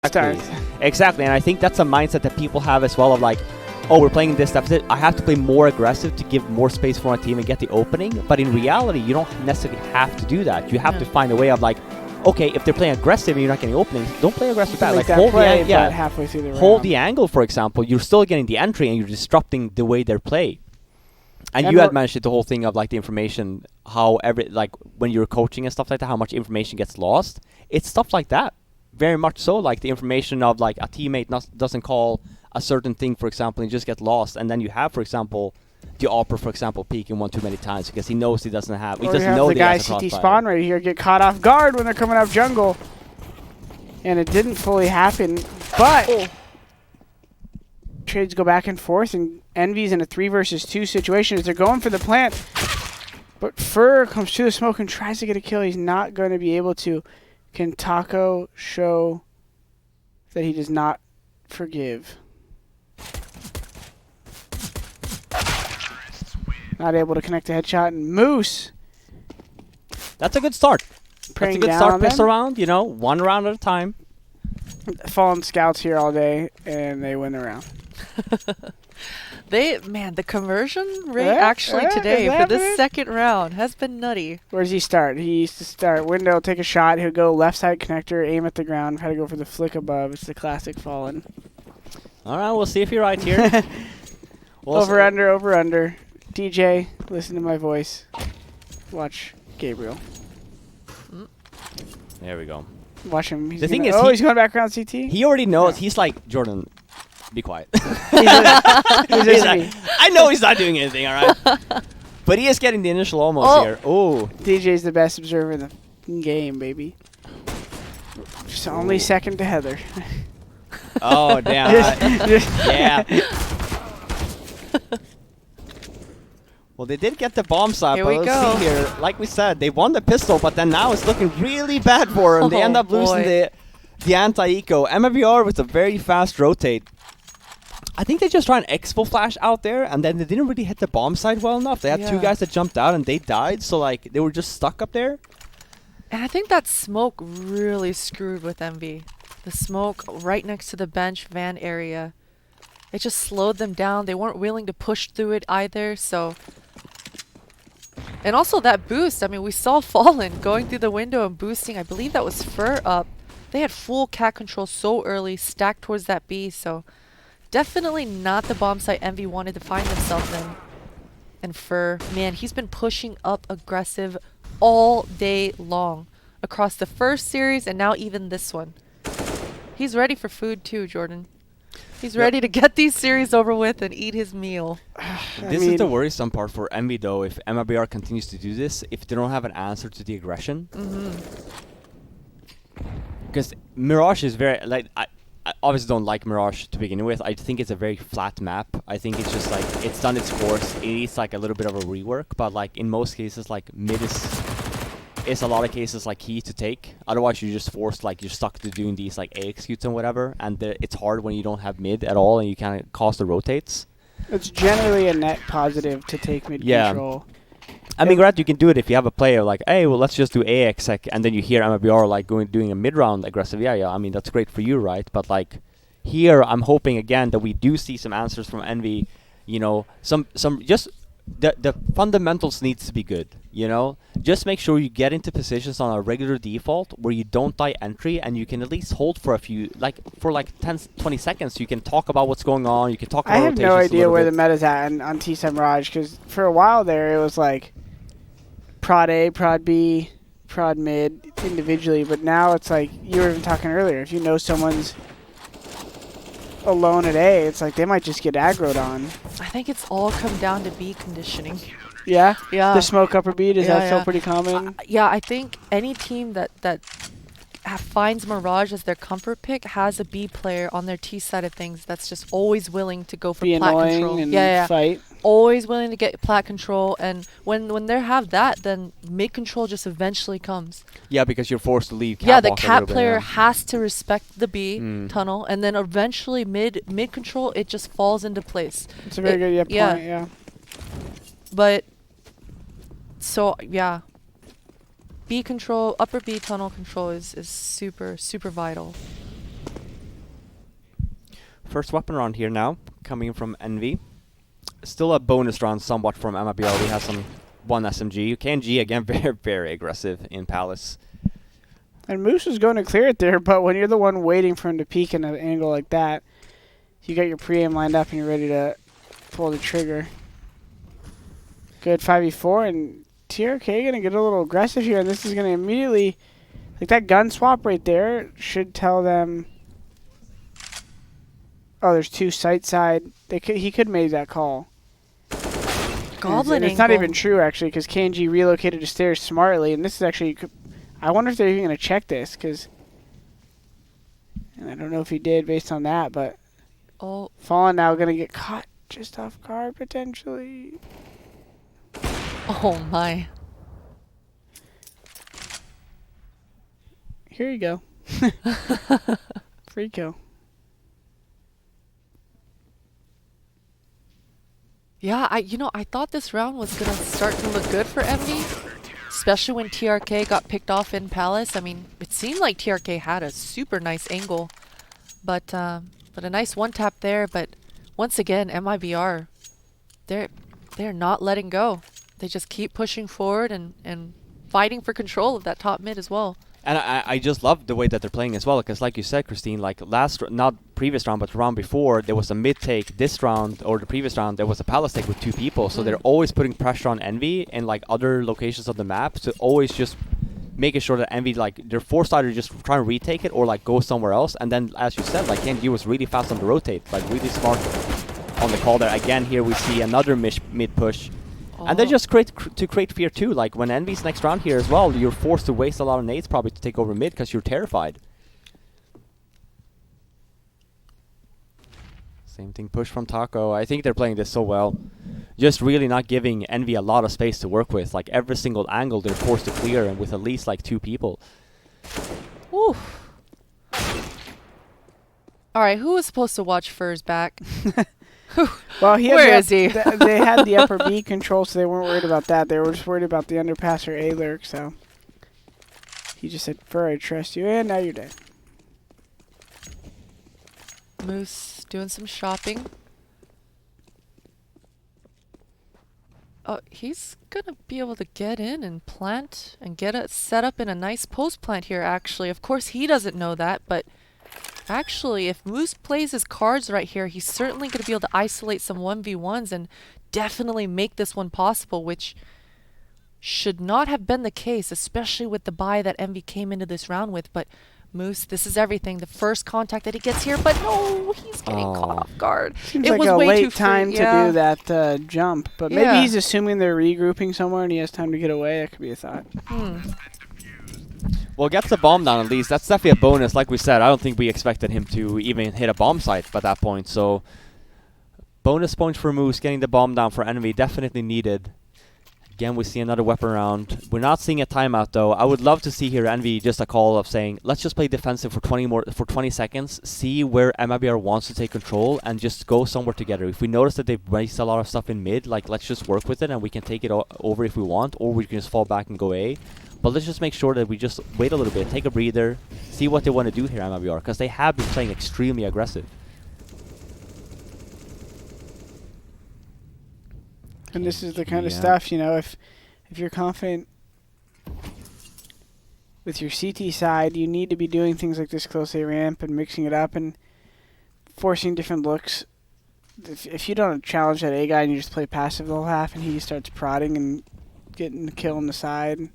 Exactly, and I think that's a mindset that people have as well of like, oh, we're playing this deficit, I have to play more aggressive to give more space for my team and get the opening. But in reality, you don't necessarily have to do that. You have to find a way of like, okay, if they're playing aggressive and you're not getting openings, don't play aggressive back. Like halfway through the round. Hold the angle, for example. You're still getting the entry and you're disrupting the way they play. And you had mentioned the whole thing of like the information, how like when you're coaching and stuff like that, how much information gets lost. It's stuff like that. Very much so, like the information of like a teammate doesn't call a certain thing, for example, and you just get lost. And then you have, for example, the Opera, for example, peeking one too many times because he knows he doesn't have. He doesn't know the guy CT spawn right here get caught off guard when they're coming up jungle, and it didn't fully happen. But trades go back and forth, and Envy's in a 3 versus 2 situation as they're going for the plant. But Fur comes to the smoke and tries to get a kill. He's not going to be able to. Can Taco show that he does not forgive? Not able to connect a headshot, and Moose. That's a good start. That's a good start. Pistol round, you know, 1 round at a time. Fallen Scouts here all day, and they win the round. The conversion rate actually today for this second round has been nutty. Where does he start? He used to start window, take a shot. He'll go left side connector, aim at the ground, try to go for the flick above. It's the classic Fallen. All right, we'll see if you're right here. Over under. DJ, listen to my voice. Watch Gabriel. There we go. Watch him. The thing is, he's going back around CT. He already knows. Yeah. He's like, Jordan, be quiet. I know he's not doing anything, all right? But he is getting the initial almost here. Oh. DJ's the best observer in the game, baby. Just only second to Heather. Oh, damn. Yeah. Well, they did get the bomb side, here but let's see here. Like we said, they won the pistol, but then now it's looking really bad for them. They end up losing the anti-eco. MIBR with a very fast rotate. I think they just tried an expo flash out there, and then they didn't really hit the bomb side well enough. They had 2 guys that jumped out, and they died, so like they were just stuck up there. And I think that smoke really screwed with Envy. The smoke right next to the bench van area. It just slowed them down. They weren't willing to push through it either, so... And also that boost, I mean, we saw Fallen going through the window and boosting. I believe that was Fur up. They had full cat control so early, stacked towards that B, so definitely not the bomb site Envy wanted to find themselves in. And Fur, man, he's been pushing up aggressive all day long across the first series and now even this one. He's ready for food too, Jordan. He's ready to get these series over with and eat his meal. This is the worrisome part for Envy, though, if MIBR continues to do this, if they don't have an answer to the aggression. Because Mirage is very, like, I obviously don't like Mirage to begin with. I think it's a very flat map. I think it's just, like, it's done its course. It needs, like, a little bit of a rework. But, like, in most cases, like, mid is a lot of cases like key to take. Otherwise you're just forced, like you're stuck to doing these like A executes and whatever, and it's hard when you don't have mid at all and you kind of cause the rotates. It's generally a net positive to take mid control. I mean, granted, you can do it if you have a player like, hey, well, let's just do A exec, and then you hear MIBR like doing a mid round aggressive. Yeah. I mean, that's great for you, right? But like here, I'm hoping again that we do see some answers from Envy. You know, some just. The fundamentals needs to be good, you know? Just make sure you get into positions on a regular default where you don't die entry and you can at least hold for a few, like, for like 10, 20 seconds. So you can talk about what's going on. You can talk about I have no idea where the meta's at on T-Side Mirage, because for a while there it was like prod A, prod B, prod mid individually, but now it's like, you were even talking earlier, if you know someone's alone at A, it's like they might just get aggroed on. I think it's all come down to B conditioning. Yeah? Yeah. The smoke upper B, does that feel pretty common? Yeah, I think any team that finds Mirage as their comfort pick has a B player on their T side of things that's just always willing to go for plat control. And fight. Always willing to get plat control, and when they have that, then mid control just eventually comes. Yeah, because you're forced to leave. Yeah, the cat player has to respect the B tunnel, and then eventually mid control it just falls into place. It's a very good point. Yeah. But so yeah, B control, upper B tunnel control is super vital. First weapon round here now, coming from Envy. Still a bonus round somewhat from MIBR. We have one SMG. KNG again, very, very aggressive in Palace. And Moose was going to clear it there, but when you're the one waiting for him to peek in an angle like that, you got your pre-aim lined up and you're ready to pull the trigger. Good 5v4, and TRK going to get a little aggressive here, and this is going to immediately, like that gun swap right there should tell them, oh, there's two side. He could make that call. Goblin and it's not angle. even true, actually, because KNG relocated to stairs smartly, and this is actually, I wonder if they're even going to check this, because I don't know if he did based on that, but Fallen now going to get caught just off guard, potentially. Oh my. Here you go. Free kill. Yeah, I thought this round was going to start to look good for Envy, especially when TRK got picked off in Palace. I mean, it seemed like TRK had a super nice angle, but a nice one-tap there. But once again, MIBR, they're not letting go. They just keep pushing forward and fighting for control of that top mid as well. And I just love the way that they're playing as well, because like you said, Christine, like not previous round, but the round before, there was a mid take. This round, or the previous round, there was a Palace take with two people. So they're always putting pressure on Envy and like other locations of the map to always just making sure that Envy, like, they're forced either just try to retake it or like go somewhere else. And then, as you said, like KNG was really fast on the rotate, like really smart on the call there. Again, here we see another mid push. And they just create fear too. Like when Envy's next round here as well, you're forced to waste a lot of nades probably to take over mid because you're terrified. Same thing, push from Taco. I think they're playing this so well. Just really not giving Envy a lot of space to work with. Like every single angle they're forced to clear, and with at least like two people. Woo. All right, who was supposed to watch Fur's back? Well, Where is he? They had the upper B control, so they weren't worried about that. They were just worried about the underpass or A lurk, so he just said, Fur, I trust you, and now you're dead. Moose doing some shopping. Oh, he's gonna be able to get in and plant and get it set up in a nice post plant here, actually. Of course, he doesn't know that, but actually, if Moose plays his cards right here, he's certainly going to be able to isolate some 1v1s and definitely make this one possible, which should not have been the case, especially with the buy that Envy came into this round with. But Moose, this is everything. The first contact that he gets here, but no, he's getting caught off guard. Seems it like was a way late too time free. to do that jump, but maybe Yeah. he's assuming they're regrouping somewhere and he has time to get away. That could be a thought. Well, gets the bomb down at least. That's definitely a bonus. Like we said, I don't think we expected him to even hit a bomb site by that point. So, bonus points for Moose. Getting the bomb down for Envy definitely needed. Again, we see another weapon round. We're not seeing a timeout though. I would love to see here Envy just a call of saying, let's just play defensive for 20 seconds, see where MIBR wants to take control, and just go somewhere together. If we notice that they've wasted a lot of stuff in mid, like let's just work with it and we can take it over if we want, or we can just fall back and go A. But let's just make sure that we just wait a little bit, take a breather, see what they want to do here, MIBR, because they have been playing extremely aggressive. And this is the kind of stuff, you know, if you're confident with your CT side, you need to be doing things like this close A ramp and mixing it up and forcing different looks. If you don't challenge that A guy and you just play passive the whole half and he starts prodding and getting the kill on the side,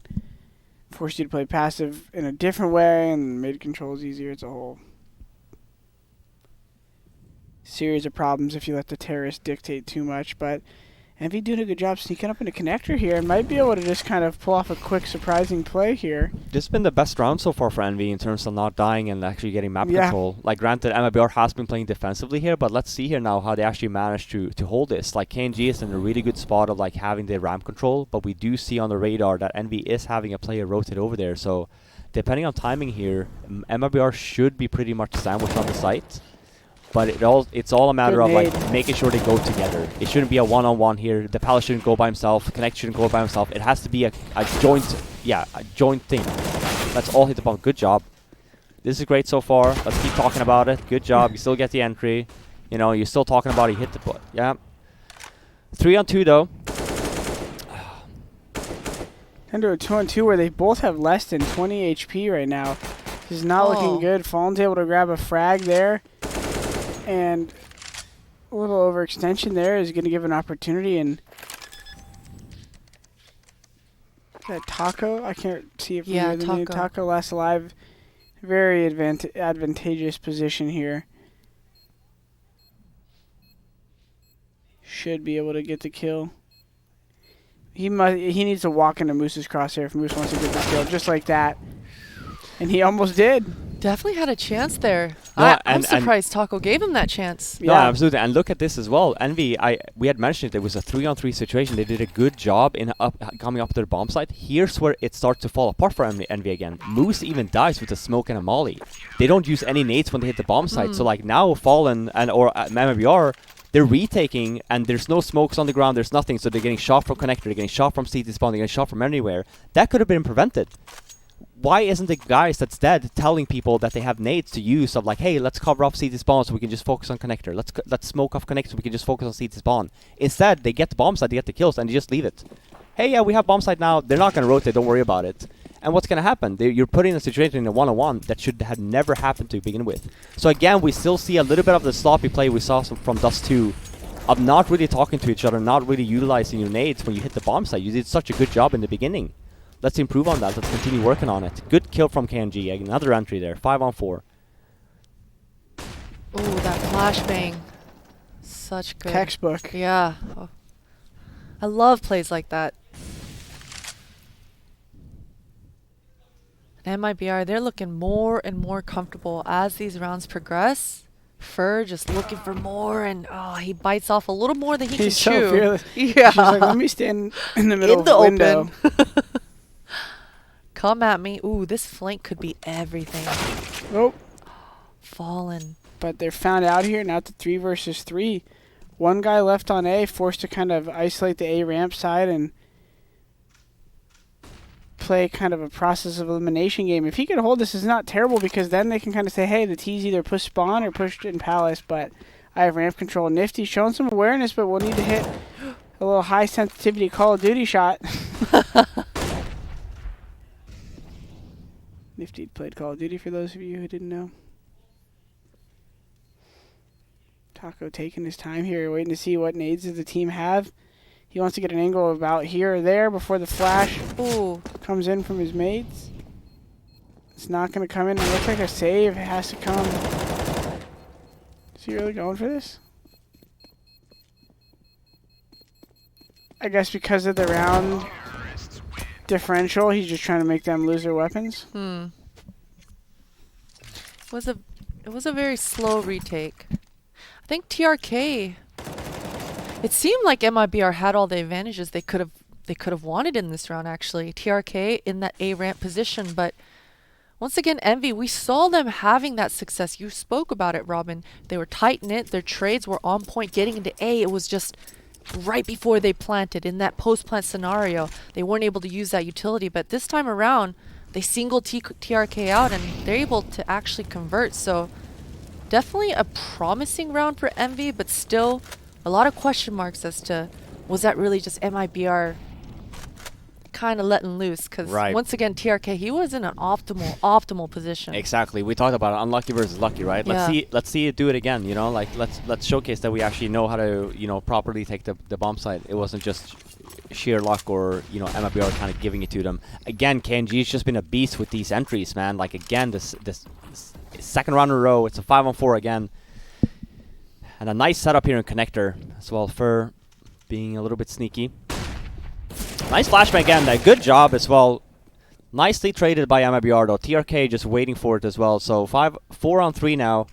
force you to play passive in a different way, and mid control is easier. It's a whole series of problems if you let the terrorist dictate too much. But Envy doing a good job sneaking up in a connector here and might be able to just kind of pull off a quick surprising play here. This has been the best round so far for Envy in terms of not dying and actually getting map Yeah. control. Like granted, MIBR has been playing defensively here, but let's see here now how they actually managed to hold this. Like KNG is in a really good spot of like having the ramp control, but we do see on the radar that Envy is having a player rotate over there. So depending on timing here, MIBR should be pretty much sandwiched on the site. But it's all a matter of like making sure they go together. It shouldn't be a one-on-one here. The Palace shouldn't go by himself. Connect shouldn't go by himself. It has to be a joint thing. Let's all hit the bomb. Good job. This is great so far. Let's keep talking about it. Good job. You still get the entry. You know, you're still talking about he hit the put. Yeah. 3-on-2 though. Into a 2-on-2 where they both have less than 20 HP right now. This is not looking good. Fallen's able to grab a frag there. And a little overextension there is going to give an opportunity. And that Taco, I can't see if Yeah, the name. Taco last alive. Very advantageous position here. Should be able to get the kill. He needs to walk into Moose's crosshair if Moose wants to get the kill, just like that. And he almost did. Definitely had a chance there. No, I'm surprised Taco gave him that chance. No, absolutely. And look at this as well. Envy, we had mentioned it was a 3-on-3 situation. They did a good job in coming up to their bomb site. Here's where it starts to fall apart for Envy again. Moose even dies with a smoke and a molly. They don't use any nades when they hit the bomb site. So like now Fallen or MIBR, they're retaking, and there's no smokes on the ground, there's nothing, so they're getting shot from connector, they're getting shot from CT spawn, they're getting shot from anywhere. That could have been prevented. Why isn't the guys that's dead telling people that they have nades to use of like, hey, let's cover off CT spawn so we can just focus on connector, let's smoke off connector so we can just focus on CT spawn. Instead, they get the bomb site, they get the kills, and they just leave it. Hey, yeah, we have bomb site now, they're not going to rotate, don't worry about it. And what's going to happen? You're putting a situation in a one-on-one that should have never happened to begin with. So again, we still see a little bit of the sloppy play we saw from Dust 2 of not really talking to each other, not really utilizing your nades when you hit the bomb site. You did such a good job in the beginning. Let's improve on that. Let's continue working on it. Good kill from KNG. Another entry there. 5-on-4. Oh, that flashbang. Such good. Textbook. Yeah. Oh. I love plays like that. And MIBR, they're looking more and more comfortable as these rounds progress. Fur just looking for more, and he bites off a little more than he can chew. He's so fearless. Yeah. She's like, let me stand in the middle In of the the window. open. Come at me. Ooh, this flank could be everything. Oh. Fallen. But they're found out here, now to 3 versus 3. One guy left on A, forced to kind of isolate the A ramp side and play kind of a process of elimination game. If he could hold this, is not terrible, because then they can kind of say, hey, the T's either push spawn or pushed in palace, but I have ramp control. Nifty showing some awareness, but we'll need to hit a little high sensitivity Call of Duty shot. Nifty played Call of Duty, for those of you who didn't know. Taco taking his time here, waiting to see what nades does the team have. He wants to get an angle about here or there before the flash comes in from his mates. It's not going to come in. It looks like a save. It has to come. Is he really going for this? I guess because of the round differential, he's just trying to make them lose their weapons. It was a very slow retake. I think TRK. It seemed like MIBR had all the advantages they could have wanted in this round, actually. TRK in that A ramp position, but once again, Envy, we saw them having that success. You spoke about it, Robin. They were tight-knit. Their trades were on point. Getting into A, it was just right before they planted. In that post-plant scenario, they weren't able to use that utility, but this time around, they singled TRK out, and they're able to actually convert. So definitely a promising round for Envy, but still a lot of question marks as to, was that really just MIBR kind of letting loose? Because once again, TRK, he was in an optimal position. Exactly. We talked about it, unlucky versus lucky, right? Yeah. Let's see it do it again. You know, like let's showcase that we actually know how to properly take the bomb site. It wasn't just sheer luck or MIBR kind of giving it to them. Again, KNG's just been a beast with these entries, man. Like again, this second round in a row, it's a 5-on-4 again. And a nice setup here in connector as well. Fur being a little bit sneaky. Nice flashbang again. Good job as well. Nicely traded by MIBR though. TRK just waiting for it as well. So 4-on-3 now.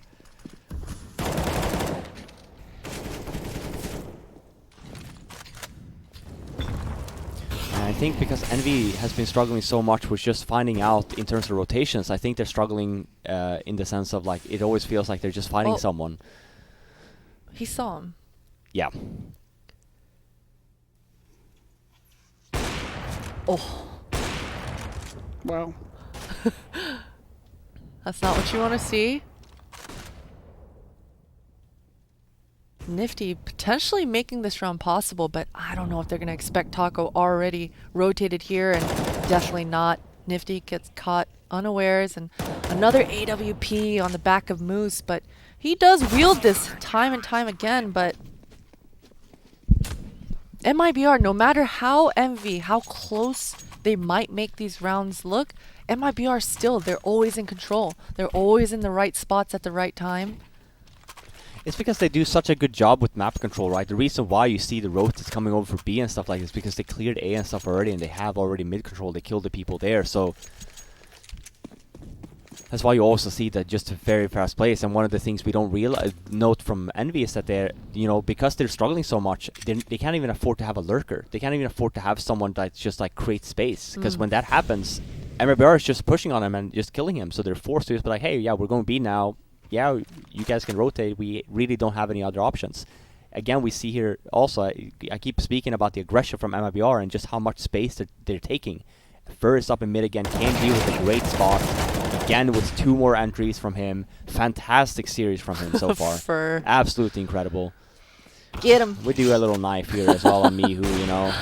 And I think because Envy has been struggling so much with just finding out in terms of rotations, I think they're struggling in the sense of like it always feels like they're just finding someone. He saw him. Yeah. Wow. That's not what you want to see. Nifty potentially making this round possible, but I don't know if they're going to expect Taco already rotated here, and definitely not. Nifty gets caught unawares, and another AWP on the back of Moose, but he does wield this time and time again. But MIBR, no matter how how close they might make these rounds look, MIBR still, they're always in control. They're always in the right spots at the right time. It's because they do such a good job with map control, right? The reason why you see the rotates coming over for B and stuff like this is because they cleared A and stuff already, and they have already mid control. They killed the people there, so that's why you also see that just a very fast plays. And one of the things we don't note from Envy is that they're, you know, because they're struggling so much, they can't even afford to have a lurker. They can't even afford to have someone that just like creates space, because when that happens, MIBR is just pushing on him and just killing him. So they're forced to just be like, hey, yeah, we're going B now. Yeah, you guys can rotate. We really don't have any other options. Again, we see here also, I keep speaking about the aggression from MIBR and just how much space they're taking. First up in mid again, came B with a great spot. Again with 2 more entries from him. Fantastic series from him so far. Absolutely incredible. Get him. We do a little knife here as well on Mihu, you know.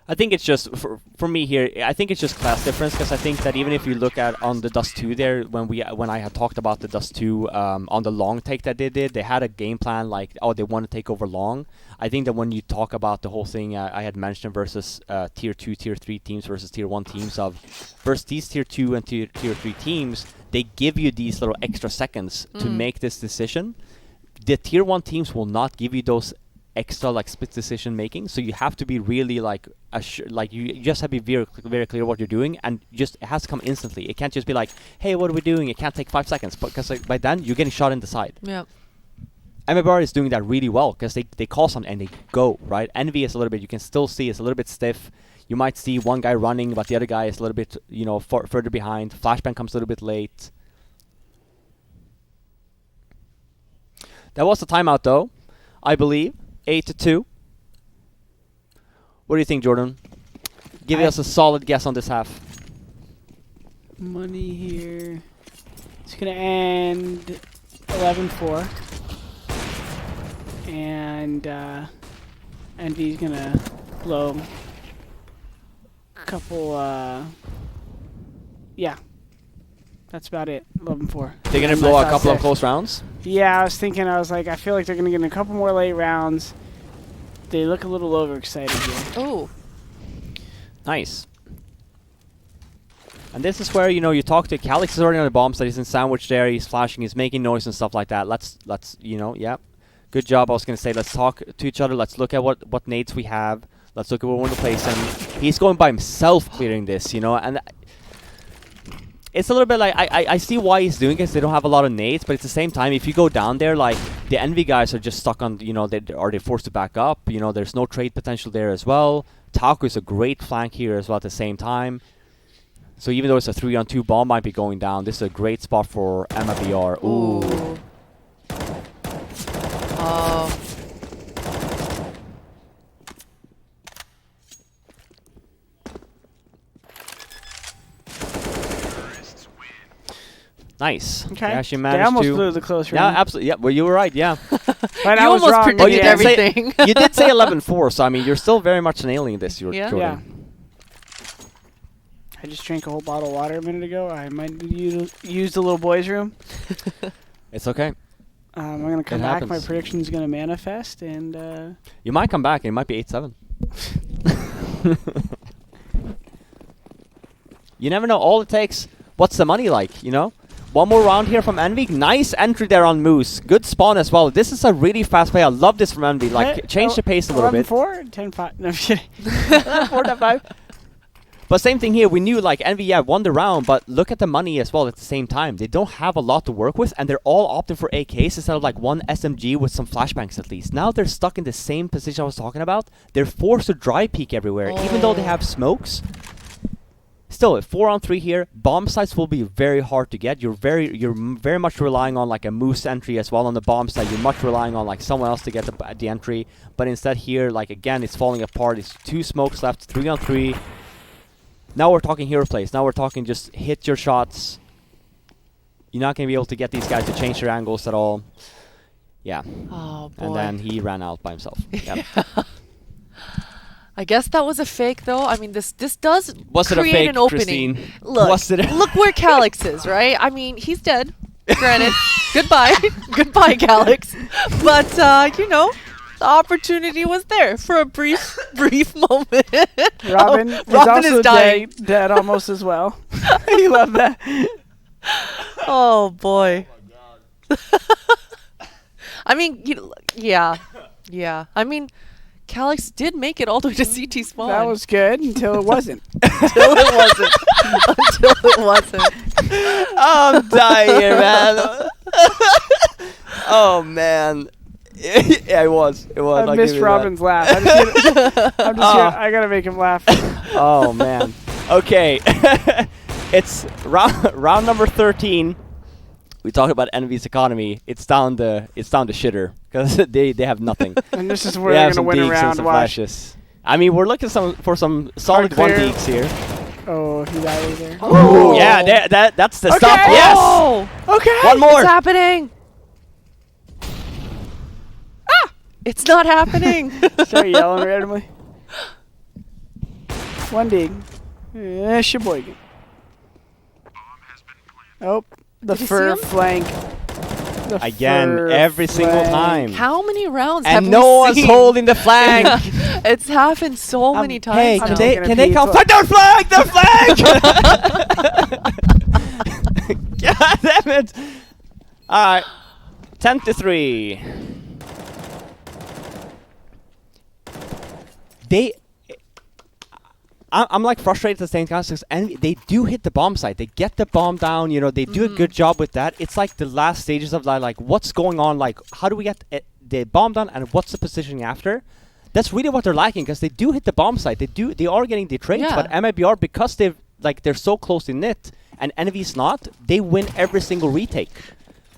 I think it's just, for me here, I think it's just class difference, because I think that even if you look at on the Dust 2 there, when I had talked about the Dust 2 on the long take that they did, they had a game plan like, oh, they want to take over long. I think that when you talk about the whole thing I had mentioned versus Tier 2, Tier 3 teams versus Tier 1 teams versus these Tier 2 and Tier 3 teams, they give you these little extra seconds to make this decision. The Tier 1 teams will not give you those extra like split decision making, so you have to be really like you just have to be very, very clear what you're doing, and just it has to come instantly. It can't just be like, hey, what are we doing? It can't take 5 seconds, because like, by then you're getting shot in the side. Yeah. MIBR is doing that really well, because they call something and they go, right? Envy is a little bit, you can still see it's a little bit stiff. You might see one guy running, but the other guy is a little bit, you know, further behind. Flashbang comes a little bit late. That was the timeout though, I believe. 8-2. What do you think, Jordan? Give us a solid guess on this half. Money here. It's going to end 11-4. And Envy's going to blow a couple, yeah. That's about it. 11-4. They're going to blow a couple of close rounds? Yeah, I was thinking, I feel like they're going to get in a couple more late rounds. They look a little overexcited here. Oh. Nice. And this is where, you know, you talk to Calix is already on the bomb site. He's in sandwich there. He's flashing. He's making noise and stuff like that. Let's you know, yeah. Good job. I was going to say, let's talk to each other. Let's look at what nades we have. Let's look at where we want to place him. He's going by himself clearing this, you know, and it's a little bit like, I see why he's doing it. They don't have a lot of nades, but at the same time, if you go down there, like, the Envy guys are just stuck on, you know, are they forced to back up? You know, there's no trade potential there as well. Taco is a great flank here as well at the same time. So even though it's a 3-on-2, bomb might be going down. This is a great spot for MIBR. Ooh. Oh. Nice. Okay. They actually managed they almost to blew the close Yeah, round. absolutely. Yeah, well, you were right. Yeah. But You I was almost wrong. predicted you did say- everything. You did say 11-4, so I mean, you're still very much nailing this, Yeah. Jordan. Yeah. I just drank a whole bottle of water a minute ago. I might use the little boys' room. It's okay. I'm going to come It back. happens. My prediction is going to manifest, and You might come back, and it might be 8-7. You never know. All it takes, what's the money like, you know? One more round here from Envy. Nice entry there on Moose. Good spawn as well. This is a really fast play. I love this from Envy. Like, change the pace a little bit. 11-4, 10-5. No, I'm kidding. 4-5. But same thing here. We knew, like, Envy, yeah, won the round, but look at the money as well at the same time. They don't have a lot to work with, and they're all opting for AKs instead of, like, one SMG with some flashbangs at least. Now they're stuck in the same position I was talking about. They're forced to dry peek everywhere, even though they have smokes. Still, 4-on-3 here. Bomb sites will be very hard to get. You're very much relying on like a Moose entry as well on the bomb site. You're much relying on like someone else to get the entry. But instead here, like again, it's falling apart. It's 2 smokes left, 3-on-3. Now we're talking hero plays. Now we're talking just hit your shots. You're not going to be able to get these guys to change their angles at all. Yeah. Oh boy. And then he ran out by himself. Yep. I guess that was a fake, though. I mean, this does Was it a create fake, an opening. Christine? Look, Was it a look where Calyx is, right? I mean, he's dead. Granted, goodbye, goodbye, Calyx. But you know, the opportunity was there for a brief moment. Robin, Oh, is Robin also is dying. dead almost as well. You love that. Oh boy. I mean, yeah. I mean, Calyx did make it all the way to CT spawn. That was good until it wasn't. until it wasn't. Until it wasn't. I'm dying here, man. Oh, man. Yeah, it was. I I'll missed give you Robin's laugh. I gotta make him laugh. that. Oh, man. Okay. It's round number 13. We talked about Envy's economy. It's down to shitter because they have nothing. And this is They where they're have gonna some win deeks and around. some Watch. flashes. I mean, we're looking for some solid Clear. 1 deeks here. Oh, he died right there. Oh, yeah, that's the stuff. Okay. Yes. Oh, Okay. One more. it's happening. It's not happening. Start yelling randomly. One dig. Sheboygan. Oh, the Did you see fur him? flank. The Again, fur every single flank. time. How many rounds have And we no one's seen? holding the flank. Yeah, it's happened so many times. Hey, now. I'm can taking a they peek. come? Fight their flag! Their flag! God damn it! All right, 10-3. I'm like frustrated at the same time and they do hit the bomb site. They get the bomb down. You know, they do a good job with that. It's like the last stages of like what's going on. Like, how do we get the bomb down and what's the positioning after? That's really what they're lacking because they do hit the bomb site. They are getting the trades, Yeah. but MIBR because they're so closely knit and Envy's not, they win every single retake.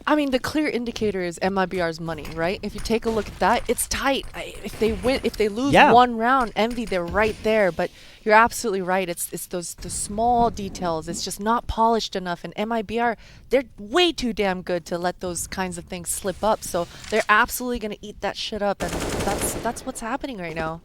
I mean, the clear indicator is MIBR's money, right? If you take a look at that, it's tight. If they lose Yeah. one round, Envy, they're right there. But you're absolutely right. It's the small details. It's just not polished enough. And MIBR, they're way too damn good to let those kinds of things slip up. So they're absolutely gonna eat that shit up, and that's what's happening right now.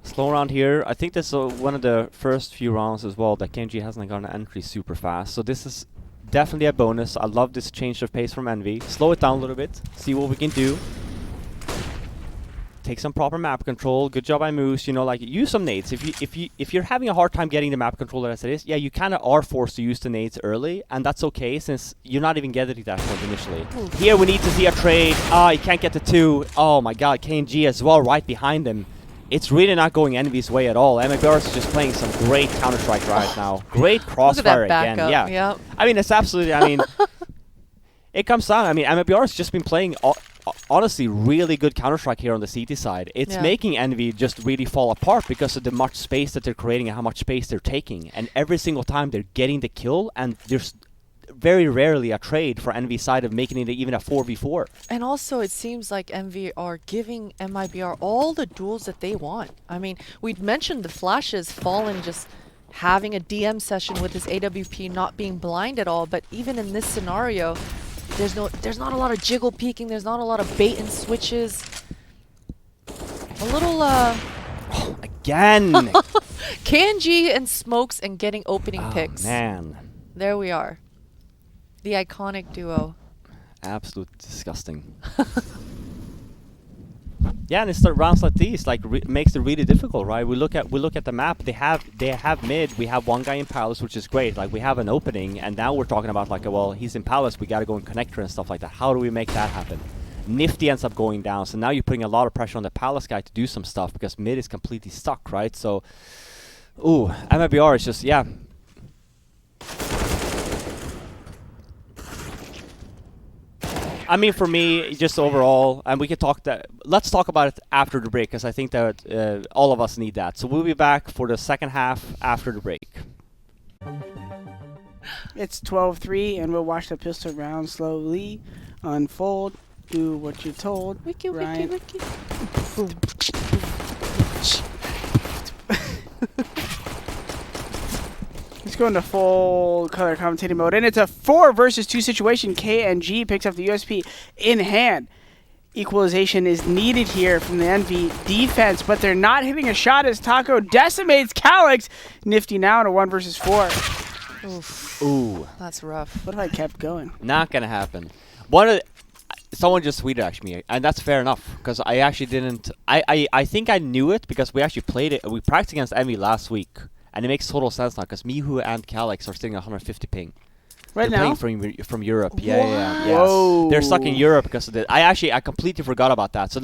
Slow round here. I think this is one of the first few rounds as well that KNG hasn't gotten an entry super fast. So this is definitely a bonus. I love this change of pace from Envy. Slow it down a little bit. See what we can do. Take some proper map control. Good job by Moose. You know, like use some nades. If you're having a hard time getting the map controller as it is, yeah, you kind of are forced to use the nades early, and that's okay since you're not even getting to that point initially. Ooh. Here we need to see a trade. Ah, you can't get the 2. Oh my God, KNG as well, right behind him. It's really not going Envy's way at all. MIBR is just playing some great Counter-Strike right now. Great Look at crossfire that again. backup. Yeah. Yep. I mean, it's absolutely. I mean, it comes down. I mean, MIBR has just been playing honestly really good Counter-Strike here on the CT side. It's Yeah. making Envy just really fall apart because of the much space that they're creating and how much space they're taking. And every single time they're getting the kill, and there's very rarely a trade for Envy's side of making it even a 4v4. And also, it seems like MV are giving MIBR all the duels that they want. I mean, we'd mentioned the flashes, Fallen just having a DM session with his AWP not being blind at all, but even in this scenario, there's not a lot of jiggle peeking, there's not a lot of bait and switches. A little Again! KNG and smokes and getting opening Oh, picks. man. There we are. The iconic duo. Absolute disgusting. Yeah, and it's the rounds like these makes it really difficult, right? We look at the map. They have mid. We have one guy in Palace, which is great. Like we have an opening, and now we're talking about like, well, he's in Palace. We got to go in connector and stuff like that. How do we make that happen? Nifty ends up going down, so now you're putting a lot of pressure on the Palace guy to do some stuff because mid is completely stuck, right? So, ooh, MIBR is just I mean, for me, just overall, and we could talk that. Let's talk about it after the break, because I think that all of us need that. So we'll be back for the second half after the break. It's 12-3, and we'll watch the pistol round slowly unfold. Do what you're told. Wiki, Ryan. wiki, wiki. go into full color commentating mode, and it's a 4 versus 2 situation. KNG picks up the USP in hand. Equalization is needed here from the Envy defense, but they're not hitting a shot as Taco decimates Calyx. Nifty now in a 1 versus 4. Oof. Ooh. That's rough. What if I kept going? Not gonna happen. Someone just tweeted actually me, and that's fair enough because I actually didn't. I think I knew it because we actually played it. We practiced against Envy last week, and it makes total sense now because Mihu and Calyx are sitting at 150 ping. Right They're now? playing from Europe. Yeah. Whoa. They're stuck in Europe because of it. I completely forgot about that. So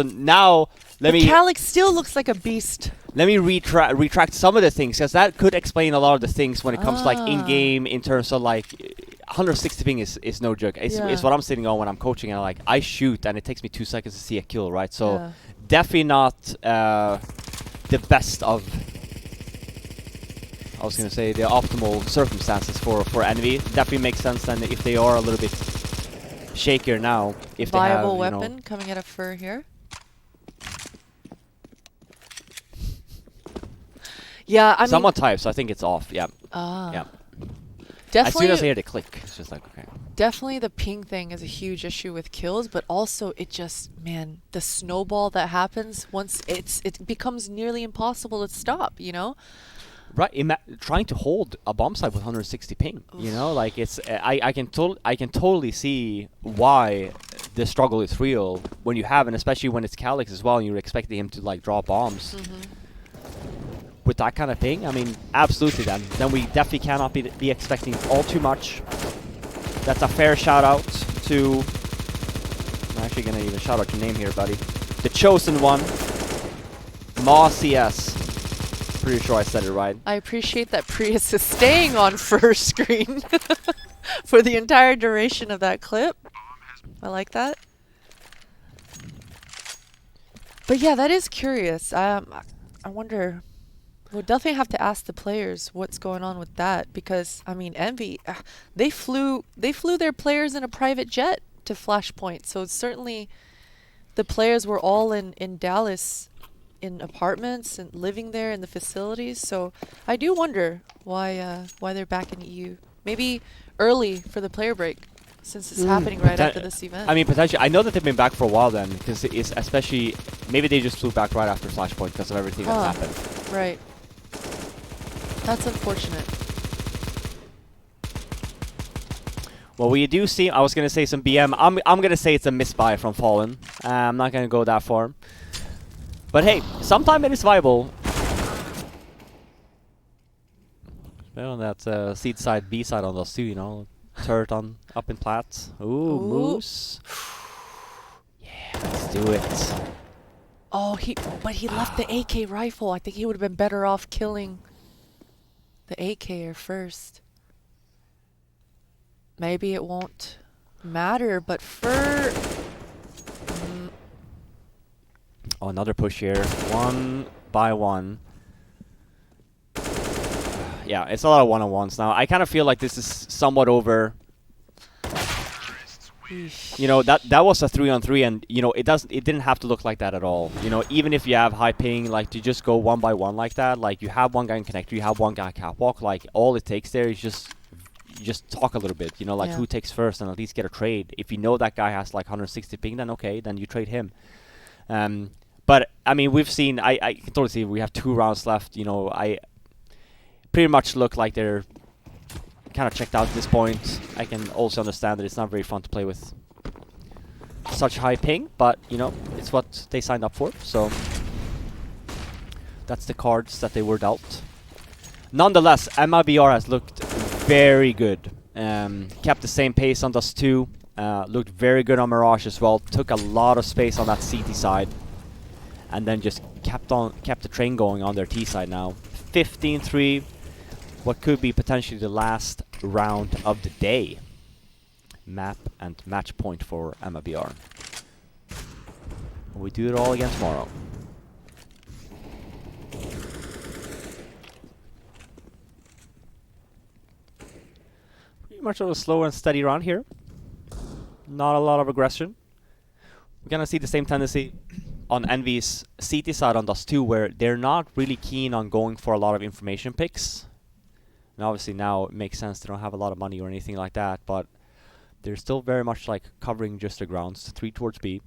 now let me Calyx still looks like a beast. let me retract some of the things because that could explain a lot of the things when it comes to like in game in terms of like 160 ping is no joke. It's what I'm sitting on when I'm coaching and I shoot and it takes me 2 seconds to see a kill, right? So definitely not the best of. I was gonna say the optimal circumstances for Envy. Definitely makes sense then if they are a little bit shakier now. If Viable they have, weapon coming out of fur here. Yeah, I mean. someone types, so I think it's off. Yeah. Yeah. Definitely. As soon as I hear the click, it's just like okay. Definitely the ping thing is a huge issue with kills, but also it just, man, the snowball that happens once it becomes nearly impossible to stop, you know? Right, trying to hold a bomb site with 160 ping, you know, like it's I can totally see why the struggle is real when you have, and especially when it's Calyx as well, and you're expecting him to like drop bombs with that kind of ping. I mean, absolutely. Then we definitely cannot be expecting all too much. That's a fair shout out to. I'm actually gonna even shout out your name here, buddy. The chosen one, MACS. Pretty sure I said it right. I appreciate that Prius is staying on first screen for the entire duration of that clip. I like that. But yeah, that is curious. I wonder. We'll definitely have to ask the players what's going on with that because I mean, Envy, they flew their players in a private jet to Flashpoint. So certainly, the players were all in Dallas. In apartments and living there in the facilities, so I do wonder why they're back in EU. Maybe early for the player break, since it's happening right after this event. I mean, potentially. I know that they've been back for a while then, because it's especially maybe they just flew back right after Flashpoint because of everything that's happened. Right. That's unfortunate. Well, we do see. I was gonna say some BM. I'm gonna say it's a misbuy from Fallen. I'm not gonna go that far. But hey, sometime it is viable. Well, that's seed side, B side on those two, you know. Turret on up in plats. Ooh, Moose. Yeah, let's do it. Oh, but he left the AK rifle. I think he would have been better off killing the AKer first. Maybe it won't matter, but for. Oh, another push here. 1 by 1. Yeah, it's a lot of one-on-ones now. I kind of feel like this is somewhat over. You know, that was a 3-on-3, and you know it didn't have to look like that at all. You know, even if you have high ping, like to just go 1 by 1 like that, like you have one guy in connector, you have one guy catwalk, like all it takes there is just talk a little bit. You know, like who takes first, and at least get a trade. If you know that guy has like 160 ping, then okay, then you trade him. But I mean, we've seen. I can totally see we have 2 rounds left. You know, I pretty much look like they're kind of checked out at this point. I can also understand that it's not very fun to play with such high ping, but you know, it's what they signed up for. So that's the cards that they were dealt. Nonetheless, MIBR has looked very good. Kept the same pace on Dust 2. Looked very good on Mirage as well. Took a lot of space on that CT side. And then just kept the train going on their T side now. 15-3. What could be potentially the last round of the day. Map and match point for MIBR. We do it all again tomorrow. Pretty much a slow and steady round here. Not a lot of aggression. We're gonna see the same tendency on Envy's CT side on Dust 2, where they're not really keen on going for a lot of information picks. And obviously now it makes sense. They don't have a lot of money or anything like that, but they're still very much like covering just the grounds. 3 towards B.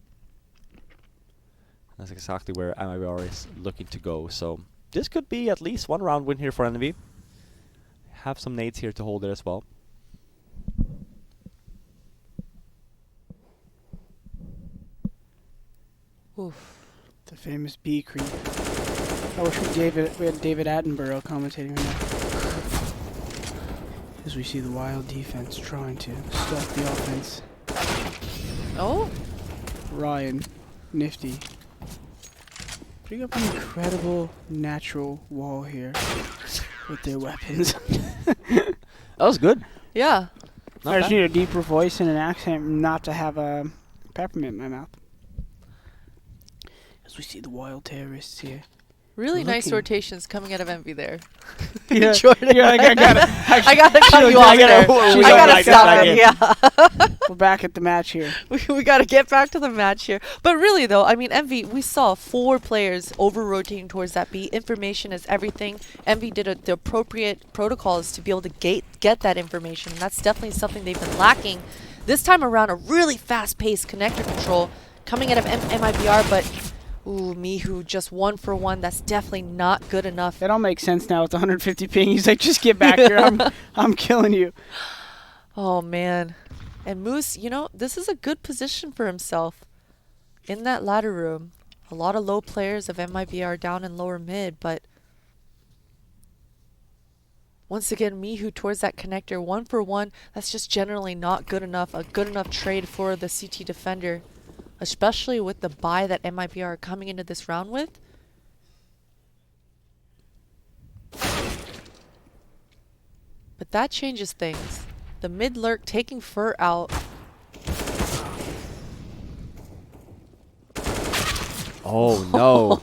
That's exactly where MIBR is looking to go. So this could be at least 1 round win here for Envy. Have some nades here to hold it as well. Oof. The famous B creep. I wish we had David Attenborough commentating right now. As we see the Wild defense trying to stop the offense. Oh, Ryan, nifty. Putting up an incredible natural wall here with their weapons. That was good. yeah. Not I just bad. need a deeper voice and an accent not to have a peppermint in my mouth. As we see the Wild terrorists here. Really nice Looking. rotations coming out of Envy there. Yeah, Jordan. yeah, I got it. I gotta cut you off there. we I gotta gotta stop stop it. it. Yeah. We're back at the match here. We gotta get back to the match here. But really though, I mean, Envy, we saw 4 players over-rotating towards that B. Information is everything. Envy did the appropriate protocols to be able to get that information. And that's definitely something they've been lacking. This time around, a really fast-paced connector control coming out of MIBR, but ooh, Mihu just 1 for 1. That's definitely not good enough. That all makes sense now with 150 ping. He's like, just get back here. I'm killing you. Oh man. And Moose, you know, this is a good position for himself in that ladder room. A lot of low players of MIBR down in lower mid, but once again, Mihu towards that connector, 1 for 1. That's just generally not good enough. A good enough trade for the CT defender, especially with the buy that MIBR are coming into this round with. But that changes things. The mid lurk taking Fur out. Oh no.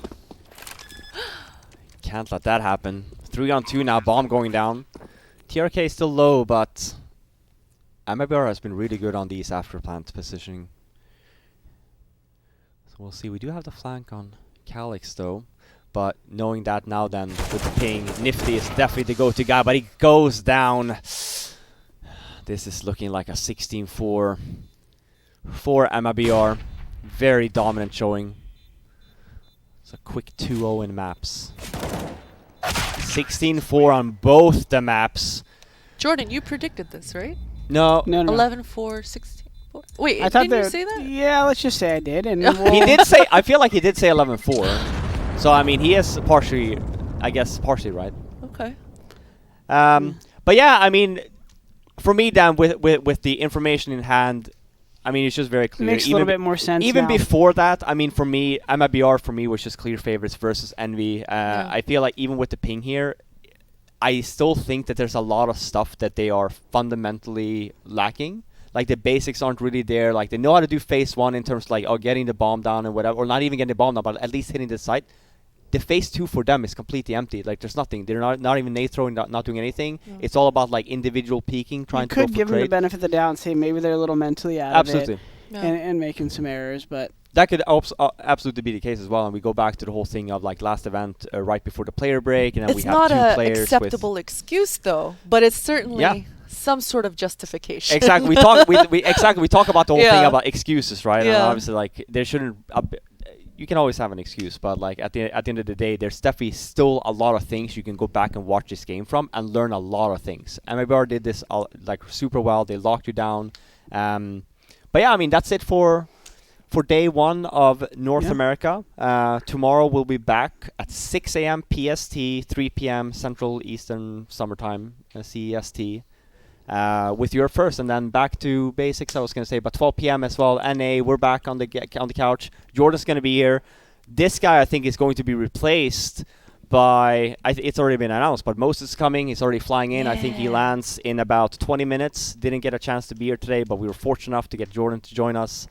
Can't let that happen. 3 on 2 now, bomb going down. TRK is still low, but MIBR has been really good on these after plant positioning. So we'll see. We do have the flank on Calyx though. But knowing that now then with the ping, Nifty is definitely the go-to guy, but he goes down. This is looking like a 16-4 for MIBR. Very dominant showing. It's a quick 2-0 in maps. 16-4 on both the maps. Jordan, you predicted this, right? No. No. 11-4, 16-4. Wait, I thought didn't you that- say that? Yeah, let's just say I did. And He did say, I feel like he did say 11-4. So, I mean, he is partially, I guess, partially right. Okay. But yeah, I mean, for me, Dan, with the information in hand, I mean, it's just very clear. makes a little bit more sense Even now. before that, I mean, for me, MIBR for me was just clear favorites versus Envy. I feel like even with the ping here, I still think that there's a lot of stuff that they are fundamentally lacking. Like the basics aren't really there. Like they know how to do phase 1 in terms of like getting the bomb down and whatever, or not even getting the bomb down, but at least hitting the site. The phase 2 for them is completely empty. Like there's nothing. They're not even nade throwing, not doing anything. Yeah. It's all about like individual peeking, trying you to go could for give them the trade. benefit of the doubt and say maybe they're a little mentally out Absolutely. of it Yeah. and making some errors, but That could absolutely be the case as well, and we go back to the whole thing of like last event right before the player break, and then we It's have not 2 an players acceptable excuse, though, but it's certainly Yeah. some sort of justification. Exactly. We talk. We talk about the whole thing Yeah. about excuses, right? And Yeah. obviously, like there shouldn't. You can always have an excuse, but like at the end of the day, there's definitely still a lot of things you can go back and watch this game from and learn a lot of things. MIBR did this like super well. They locked you down. But yeah, I mean that's it for day 1 of North Yeah. America. Tomorrow we'll be back at 6 a.m. PST, 3 p.m. Central Eastern Summertime CEST. With your first, and then back to basics. I was going to say, but 12 p.m. as well. NA, we're back on the couch. Jordan's going to be here. This guy, I think, is going to be replaced by. It's already been announced, but Moses is coming. He's already flying in. I think he Yeah. lands in about 20 minutes. Didn't get a chance to be here today, but we were fortunate enough to get Jordan to join us.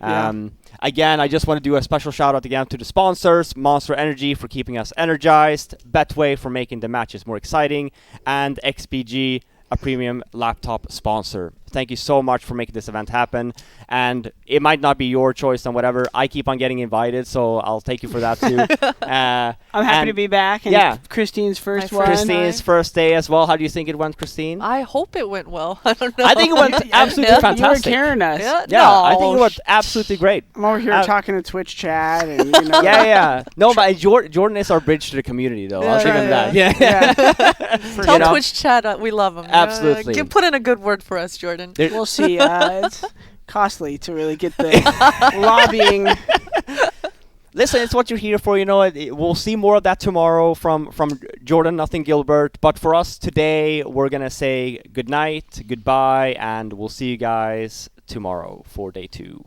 Yeah. Again, I just want to do a special shout out again to the sponsors, Monster Energy for keeping us energized, Betway for making the matches more exciting, and XPG, a premium laptop sponsor. thank you so much for making this event happen. And it might not be your choice and whatever. I keep on getting invited, so I'll take you for that too. I'm happy to be back. And yeah. Christine's first My one. first Christine's first day as well. How do you think it went, Christine? I hope it went well. I don't know. I think it went absolutely You were fantastic. carrying us. Yeah, Yeah, no. I think it went absolutely great. I'm over here Uh, talking to Twitch chat, and you know. Yeah. No, but Jordan is our bridge to the community, though. I'll give him that. Yeah. Tell You know? Twitch chat we love them. Absolutely. Put in a good word for us, Jordan. We'll see. It's costly to really get the lobbying. Listen, it's what you're here for. You know, we'll see more of that tomorrow from Jordan, nothing Gilbert. But for us today, we're gonna say good night, goodbye, and we'll see you guys tomorrow for day 2.